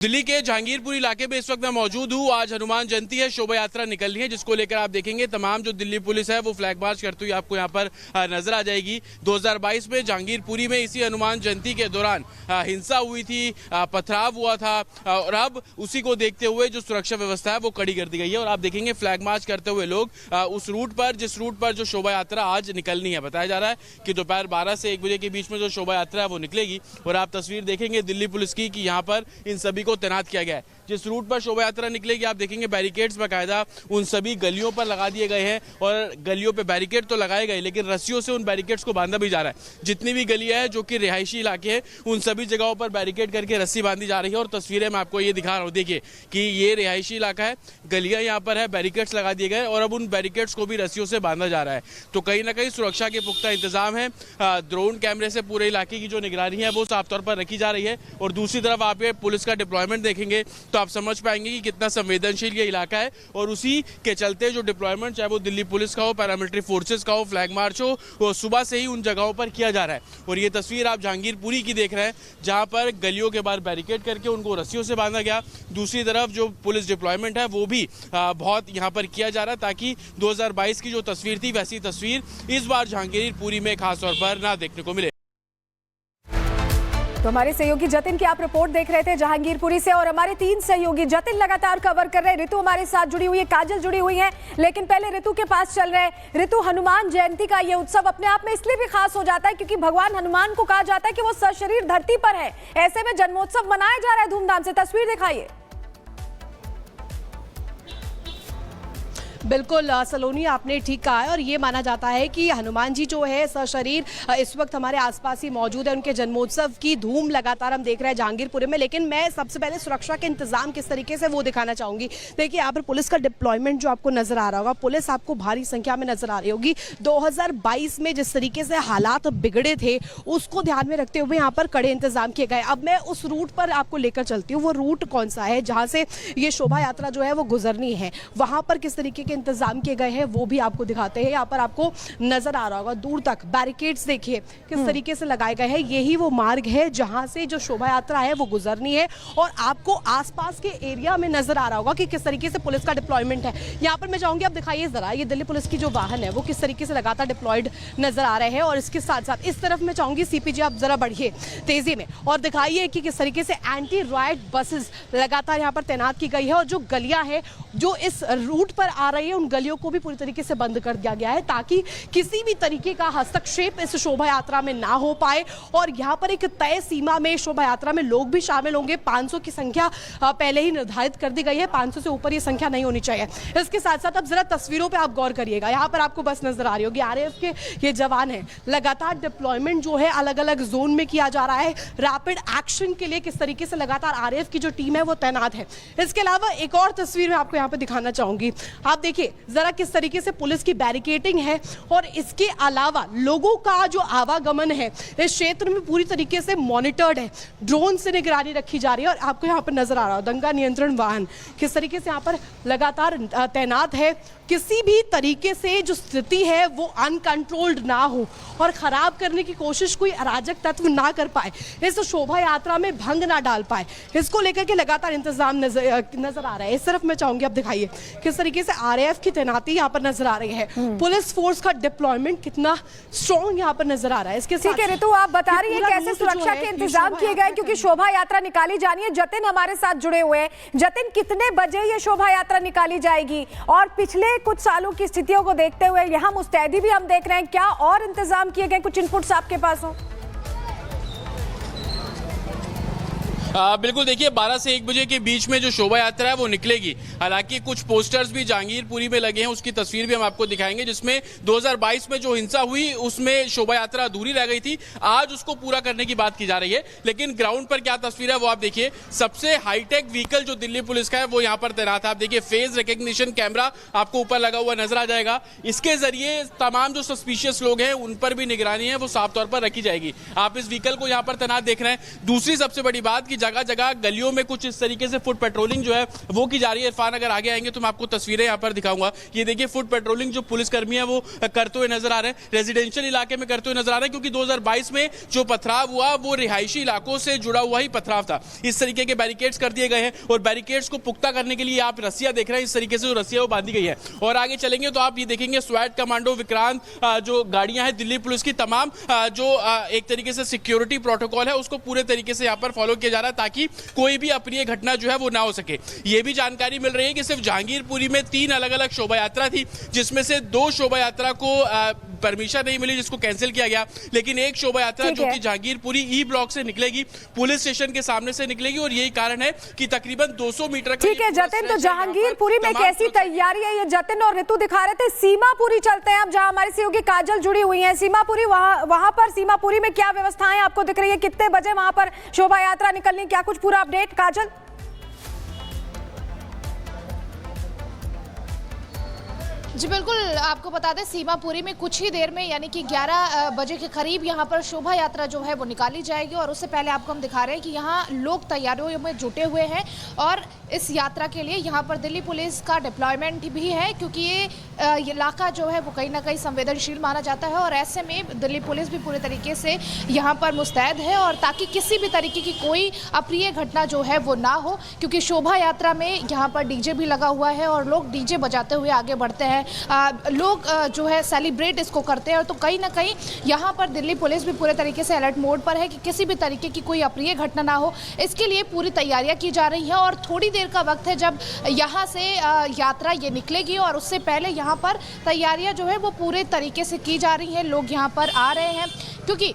दिल्ली के जहांगीरपुरी इलाके में इस वक्त मैं मौजूद हूँ। आज हनुमान जयंती है, शोभा यात्रा निकल रही है, जिसको लेकर आप देखेंगे तमाम जो दिल्ली पुलिस है वो फ्लैग मार्च करती हुई आपको यहाँ पर नजर आ जाएगी। 2022 में जहांगीरपुरी में इसी हनुमान जयंती के दौरान हिंसा हुई थी, पथराव हुआ था और अब उसी को देखते हुए जो सुरक्षा व्यवस्था है वो कड़ी कर दी गई है। और आप देखेंगे फ्लैग मार्च करते हुए लोग उस रूट पर, जिस रूट पर जो शोभा यात्रा आज निकलनी है, बताया जा रहा है कि दोपहर 12 से 1 बजे के बीच में जो शोभा यात्रा है वो निकलेगी। और आप तस्वीर देखेंगे दिल्ली पुलिस की कि यहाँ पर इन सभी को तैनात किया गया है। जिस रूट पर शोभा यात्रा निकलेगी आप देखेंगे बैरिकेड्स बाकायदा उन सभी गलियों पर लगा दिए गए हैं और गलियों पे बैरिकेड तो लगाए गए लेकिन रस्सियों से उन बैरिकेड्स को बांधा भी जा रहा है। जितनी भी गलियां हैं जो कि रिहायशी इलाके हैं उन सभी जगहों पर बैरिकेड करके रस्सी बांधी जा रही है। और तस्वीरें मैं आपको ये दिखा रहा हूँ, देखिए कि ये रिहायशी इलाका है, गलियां यहाँ पर है, बैरिकेड्स लगा दिए गए और अब उन बैरिकेड्स को भी रस्सियों से बांधा जा रहा है। तो कहीं ना कहीं सुरक्षा के पुख्ता इंतजाम है। ड्रोन कैमरे से पूरे इलाके की जो निगरानी है वो साफ तौर पर रखी जा रही है। और दूसरी तरफ आप ये पुलिस का डिप्लॉयमेंट देखेंगे तो आप समझ पाएंगे कि कितना संवेदनशील ये इलाका है। और उसी के चलते जो डिप्लॉयमेंट, चाहे वो दिल्ली पुलिस का हो, पैरामिलिट्री फोर्सेस का हो, फ्लैग मार्च हो, वो सुबह से ही उन जगहों पर किया जा रहा है। और ये तस्वीर आप जहांगीरपुरी की देख रहे हैं जहां पर गलियों के बाहर बैरिकेड करके उनको रस्सियों से बांधा गया। दूसरी तरफ जो पुलिस डिप्लॉयमेंट है वो भी बहुत यहां पर किया जा रहा है ताकि 2022 की जो तस्वीर थी वैसी तस्वीर इस बार जहांगीरपुरी में खासतौर पर ना देखने को मिले। तो हमारे सहयोगी जतिन की आप रिपोर्ट देख रहे थे जहांगीरपुरी से और हमारे 3 सहयोगी जतिन लगातार कवर कर रहे हैं। ऋतु हमारे साथ जुड़ी हुई है, काजल जुड़ी हुई है, लेकिन पहले ऋतु के पास चल रहे हैं। ऋतु, हनुमान जयंती का ये उत्सव अपने आप में इसलिए भी खास हो जाता है क्योंकि भगवान हनुमान को कहा जाता है कि वो सशरीर धरती पर है। ऐसे में जन्मोत्सव मनाया जा रहा है धूमधाम से। तस्वीर दिखाइए। बिल्कुल सलोनी, आपने ठीक कहा है और ये माना जाता है कि हनुमान जी जो है सशरीर इस वक्त हमारे आसपास ही मौजूद है। उनके जन्मोत्सव की धूम लगातार हम देख रहे हैं जहांगीरपुरी में। लेकिन मैं सबसे पहले सुरक्षा के इंतजाम किस तरीके से वो दिखाना चाहूंगी। देखिए यहाँ पर पुलिस का डिप्लॉयमेंट जो आपको नजर आ रहा होगा, पुलिस आपको भारी संख्या में नजर आ रही होगी। 2022 में जिस तरीके से हालात बिगड़े थे उसको ध्यान में रखते हुए यहाँ पर कड़े इंतजाम किए गए। अब मैं उस रूट पर आपको लेकर चलती हूँ। वो रूट कौन सा है जहाँ से ये शोभा यात्रा जो है वो गुजरनी है, वहां पर किस तरीके के इंतजाम किए गए हैं वो भी आपको दिखाते हैं। यहाँ पर आपको नजर आ रहा होगा दूर तक बैरिकेड्स, देखिए किस तरीके से लगाए गए हैं। यही वो मार्ग है जहां से जो शोभा यात्रा है वो गुजरनी है। और आपको आसपास के एरिया में नजर आ रहा होगा कि किस तरीके से पुलिस का डिप्लॉयमेंट है। यहाँ पर मैं चाहूंगी आप दिखाइए जरा, ये दिल्ली पुलिस की जो वाहन है वो किस तरीके से लगातार डिप्लॉयड नजर आ रहे हैं। और इसके साथ साथ इस तरफ मैं चाहूंगी सीपीजी आप जरा बढ़िए तेजी में और दिखाइए कि किस तरीके से एंटी राइट बसेस लगातार यहाँ पर तैनात की गई है। और जो गलियां हैं जो इस रूट पर आ रही है उन गलियों को भी पूरी तरीके से बंद कर दिया गया है ताकि किसी भी तरीके का हस्तक्षेप इस शोभा यात्रा में ना हो पाए। और यहाँ पर एक तय सीमा में शोभा यात्रा में लोग भी शामिल होंगे। 500 की संख्या पहले ही निर्धारित कर दी गई है, 500 से ऊपर ये संख्या नहीं होनी चाहिए। इसके साथ साथ अब जरा तस्वीरों पे आप गौर करिएगा, यहाँ पर आपको बस नजर आ रही होगी, आरएएफ के ये जवान है। लगातार डिप्लॉयमेंट जो है अलग अलग जोन में किया जा रहा है। रैपिड एक्शन के लिए किस तरीके से लगातार आरएएफ की जो टीम है वो तैनात है। इसके अलावा एक और तस्वीर मैं आपको यहाँ पे दिखाना चाहूंगी। आप देखिए जरा किस तरीके से पुलिस की बैरिकेडिंग है। और इसके अलावा लोगों का जो आवागमन है इस क्षेत्र में पूरी तरीके से मॉनिटर्ड है, ड्रोन से निगरानी रखी जा रही है। और आपको यहाँ पर नजर आ रहा है दंगा नियंत्रण वाहन किस तरीके से यहाँ पर लगातार तैनात है। किसी भी तरीके से जो स्थिति है वो अनकंट्रोल्ड ना हो और खराब करने की कोशिश कोई अराजक तत्व ना कर पाए, इस शोभा यात्रा में भंग ना डाल पाए, इसको लेकर के लगातार इंतजाम नजर आ रहा है। इस तरफ मैं चाहूंगी आप दिखाइए किस तरीके से आरएएफ की तैनाती यहाँ पर नजर आ रही है। पुलिस फोर्स का डिप्लॉयमेंट कितना स्ट्रॉन्ग यहाँ पर नजर आ रहा है। इसके ठीक है ऋतु, आप बता रही है कैसे सुरक्षा के इंतजाम किए गए क्योंकि शोभा यात्रा निकाली जानी है। जतिन हमारे साथ जुड़े हुए हैं। जतिन, कितने बजे ये शोभा यात्रा निकाली जाएगी और पिछले कुछ सालों की स्थितियों को देखते हुए यहाँ मुस्तैदी भी हम देख रहे हैं, क्या और इंतजाम किए गए? कुछ इनपुट्स आपके पास हो? बिल्कुल, देखिए 12 से 1 बजे के बीच में जो शोभा यात्रा है वो निकलेगी। हालांकि कुछ पोस्टर्स भी जहांगीरपुरी में लगे हैं, उसकी तस्वीर भी हम आपको दिखाएंगे, जिसमें 2022 में जो हिंसा हुई उसमें शोभा यात्रा अधूरी रह गई थी। आज उसको पूरा करने की बात की जा रही है। लेकिन ग्राउंड पर क्या तस्वीर है वो आप देखिए। सबसे हाईटेक व्हीकल जो दिल्ली पुलिस का है वो यहाँ पर तैनात है। आप देखिए फेस रिकग्निशन कैमरा आपको ऊपर लगा हुआ नजर आ जाएगा। इसके जरिए तमाम जो सस्पिशियस लोग हैं उन पर भी निगरानी है वो साफ तौर पर रखी जाएगी। आप इस व्हीकल को यहाँ पर तैनात देख रहे हैं। दूसरी सबसे बड़ी बात कि जगह जगह गलियों में कुछ इस तरीके से फुट पेट्रोलिंग जो है वो की जा रही है। इरफान, अगर आगे आएंगे तो मैं आपको तस्वीरें यहाँ पर दिखाऊंगा। ये देखिए, फुट पेट्रोलिंग जो पुलिसकर्मी है वो करते हुए नजर आ रहे हैं, रेजिडेंशियल इलाके में करते हुए नजर आ रहे हैं, क्योंकि 2022 में जो पथराव हुआ वो रिहायशी इलाकों से जुड़ा हुआ ही पथराव था। इस तरीके के बैरिकेड्स कर दिए गए हैं और बैरिकेड्स को पुख्ता करने के लिए आप रस्सियां देख रहे हैं, इस तरीके से जो रस्सियां वो बांधी गई है। और आगे चलेंगे तो आप ये देखेंगे स्वैट कमांडो विक्रांत जो गाड़ियां हैं दिल्ली पुलिस की, तमाम जो एक तरीके से सिक्योरिटी प्रोटोकॉल है उसको पूरे तरीके से यहाँ पर फॉलो किया जा रहा है ताकि कोई भी अप्रिय घटना जो है वो ना हो सके। ये भी जानकारी मिल रही है कि सिर्फ जहांगीरपुरी में 3 अलग अलग शोभा यात्रा थी, जिसमें से 2 शोभा यात्रा को परमिशन नहीं मिली, जिसको कैंसिल किया गया, लेकिन एक शोभा यात्रा जो कि जहांगीरपुरी ई ब्लॉक से निकलेगी, पुलिस स्टेशन के सामने से निकलेगी और यही कारण है कि तकरीबन 200 मीटर का। ठीक है जतिन, तो जहांगीरपुरी में कैसी तैयारी है ये जतिन और ऋतु दिखा रहे थे। सीमापुरी चलते हैं अब, जहां हमारी सहयोगी काजल जुड़ी हुई है। सीमापुरी, वहां पर सीमापुरी में क्या व्यवस्थाएं आपको दिख रही है? कितने बजे वहां पर शोभा यात्रा निकलनी, क्या कुछ पूरा अपडेट काजल? जी बिल्कुल, आपको बता दें सीमापुरी में कुछ ही देर में यानी कि 11 बजे के करीब यहाँ पर शोभा यात्रा जो है वो निकाली जाएगी। और उससे पहले आपको हम दिखा रहे हैं कि यहाँ लोग तैयारियों में जुटे हुए हैं और इस यात्रा के लिए यहाँ पर दिल्ली पुलिस का डिप्लॉयमेंट भी है, क्योंकि ये इलाका जो है वो कहीं ना कहीं संवेदनशील माना जाता है और ऐसे में दिल्ली पुलिस भी पूरे तरीके से यहाँ पर मुस्तैद है और ताकि किसी भी तरीके की कोई अप्रिय घटना जो है वो ना हो, क्योंकि शोभा यात्रा में यहाँ पर डीजे भी लगा हुआ है और लोग डीजे बजाते हुए आगे बढ़ते हैं, लोग जो है सेलिब्रेट इसको करते हैं। तो कहीं ना कहीं यहाँ पर दिल्ली पुलिस भी पूरे तरीके से अलर्ट मोड पर है कि किसी भी तरीके की कोई अप्रिय घटना ना हो, इसके लिए पूरी तैयारियां की जा रही हैं। और थोड़ी देर का वक्त है जब यहाँ से यात्रा ये निकलेगी और उससे पहले यहाँ पर तैयारियां जो है वो पूरे तरीके से की जा रही हैं। लोग यहाँ पर आ रहे हैं क्योंकि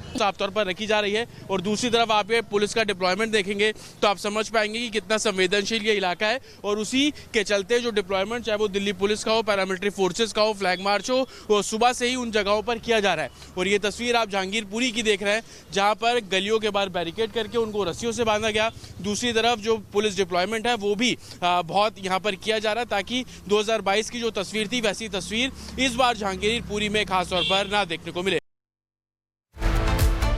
साफ तौर पर रखी जा रही है और दूसरी तरफ आप ये पुलिस का डिप्लॉयमेंट देखेंगे तो आप समझ पाएंगे कि कितना संवेदनशील ये इलाका है। और उसी के चलते जो डिप्लॉयमेंट, चाहे वो दिल्ली पुलिस का हो, पैरामिलिट्री फोर्सेस का हो, फ्लैग मार्च हो, वो सुबह से ही उन जगहों पर किया जा रहा है। और ये तस्वीर आप जहांगीरपुरी की देख रहे हैं, जहां पर गलियों के बाहर बैरिकेड करके उनको रस्सियों से बांधा गया। दूसरी तरफ जो पुलिस डिप्लॉयमेंट है वो भी बहुत यहाँ पर किया जा रहा है ताकि 2022 की जो तस्वीर थी वैसी तस्वीर इस बार जहांगीरपुरी में खासतौर पर ना देखने को मिले।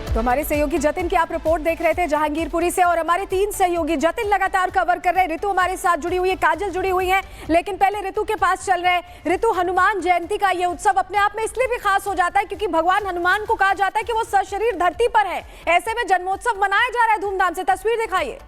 तो हमारे सहयोगी जतिन की आप रिपोर्ट देख रहे थे जहांगीरपुरी से, और हमारे 3 सहयोगी जतिन लगातार कवर कर रहे हैं। ऋतु हमारे साथ जुड़ी हुई है, काजल जुड़ी हुई है, लेकिन पहले ऋतु के पास चल रहे हैं। ऋतु, हनुमान जयंती का ये उत्सव अपने आप में इसलिए भी खास हो जाता है क्योंकि भगवान हनुमान को कहा जाता है कि वो सशरीर धरती पर है। ऐसे में जन्मोत्सव मनाया जा रहा है धूमधाम से, तस्वीर दिखाइए।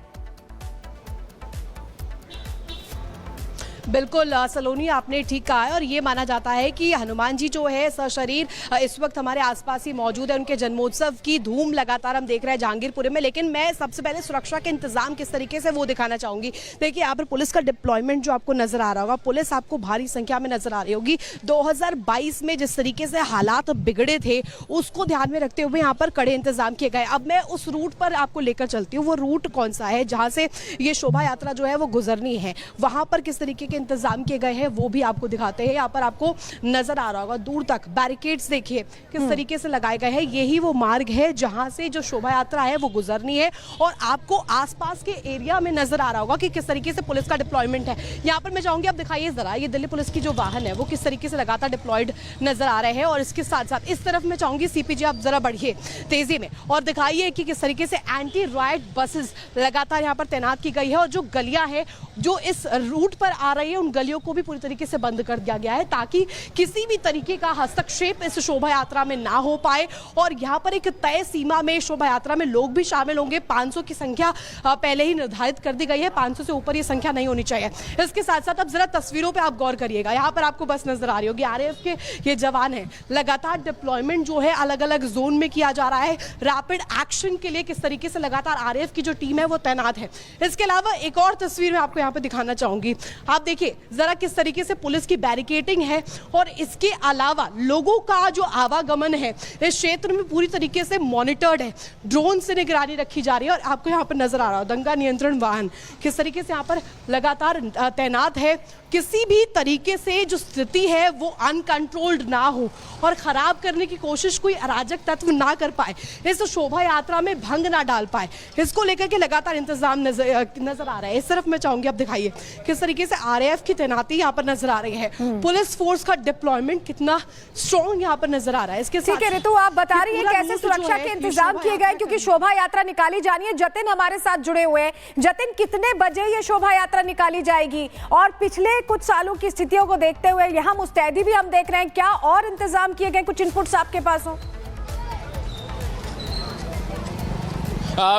बिल्कुल सलोनी, आपने ठीक कहा है और ये माना जाता है कि हनुमान जी जो है सशरीर इस वक्त हमारे आसपास ही मौजूद है। उनके जन्मोत्सव की धूम लगातार हम देख रहे हैं जहांगीरपुरी में, लेकिन मैं सबसे पहले सुरक्षा के इंतजाम किस तरीके से वो दिखाना चाहूंगी। देखिए, यहाँ पर पुलिस का डिप्लॉयमेंट जो आपको नजर आ रहा होगा, पुलिस आपको भारी संख्या में नजर आ रही होगी। 2022 में जिस तरीके से हालात बिगड़े थे उसको ध्यान में रखते हुए यहाँ पर कड़े इंतजाम किए गए। अब मैं उस रूट पर आपको लेकर चलती हूँ। वो रूट कौन सा है जहाँ से ये शोभा यात्रा जो है वो गुजरनी है, वहां पर किस तरीके के इंतजाम किए गए हैं वो भी आपको दिखाते हैं। यहाँ पर आपको नजर आ रहा होगा दूर तक बैरिकेड्स देखिए किस तरीके से लगाए गए हैं। यही वो मार्ग है जहां से जो शोभा यात्रा है वो गुजरनी है और आपको आसपास के एरिया में नजर आ रहा होगा कि किस तरीके से पुलिस का डिप्लॉयमेंट है। यहाँ पर मैं चाहूंगी आप दिखाइए जरा, ये दिल्ली पुलिस की जो वाहन है वो किस तरीके से लगातार डिप्लॉयड नजर आ रहे हैं। और इसके साथ साथ इस तरफ मैं चाहूंगी सीपीजी आप जरा बढ़िए तेजी में और दिखाइए कि किस तरीके से एंटी राइट बसेस लगातार यहाँ पर तैनात की गई है और जो गलियां हैं जो इस रूट पर आ रही है उन गलियों को भी पूरी तरीके से बंद कर दिया गया है ताकि किसी भी तरीके का हस्तक्षेप इस शोभा यात्रा में ना हो पाए। और यहाँ पर एक तय सीमा में शोभा यात्रा में लोग भी शामिल होंगे। 500 की संख्या पहले ही निर्धारित कर दी गई है, 500 से ऊपर ये संख्या नहीं होनी चाहिए। इसके साथ साथ अब जरा तस्वीरों पे आप गौर करिएगा, यहाँ पर आपको बस नजर आ रही होगी आरएएफ के ये जवान है। लगातार डिप्लॉयमेंट जो है अलग अलग जोन में किया जा रहा है। रैपिड एक्शन के लिए किस तरीके से लगातार आरएएफ की जो टीम है वो तैनात है। इसके अलावा एक और तस्वीर मैं आपको यहाँ पे दिखाना चाहूंगी। आप देखिए जरा किस तरीके से पुलिस की बैरिकेडिंग है और इसके अलावा लोगों का जो आवागमन है इस क्षेत्र में पूरी तरीके से मॉनिटर्ड है। ड्रोन से निगरानी रखी जा रही है और आपको यहाँ पर नजर आ रहा है दंगा नियंत्रण वाहन किस तरीके से यहाँ पर लगातार तैनात है। किसी भी तरीके से जो स्थिति है वो अनकंट्रोल्ड ना हो और खराब करने की कोशिश कोई अराजक तत्व ना कर पाए, इस शोभा यात्रा में भंग ना डाल पाए, इसको लेकर के लगातार इंतजाम नजर आ रहा है। इस तरफ मैं चाहूंगी आप दिखाइए किस तरीके से आरएएफ की तैनाती यहाँ पर नजर आ रही है, पुलिस फोर्स का डिप्लॉयमेंट कितना स्ट्रॉन्ग यहाँ पर नजर आ रहा है। इसके ठीक है रितु, आप बता रही है कैसे सुरक्षा के इंतजाम किए गए, क्योंकि शोभा यात्रा निकाली जानी है। जतिन हमारे साथ जुड़े हुए हैं। जतिन, कितने बजे ये शोभा यात्रा निकाली जाएगी और पिछले कुछ सालों की स्थितियों को देखते हुए यहाँ मुस्तैदी भी हम देख रहे हैं, क्या और इंतजाम किए गए, कुछ इनपुट्स आपके पास हो?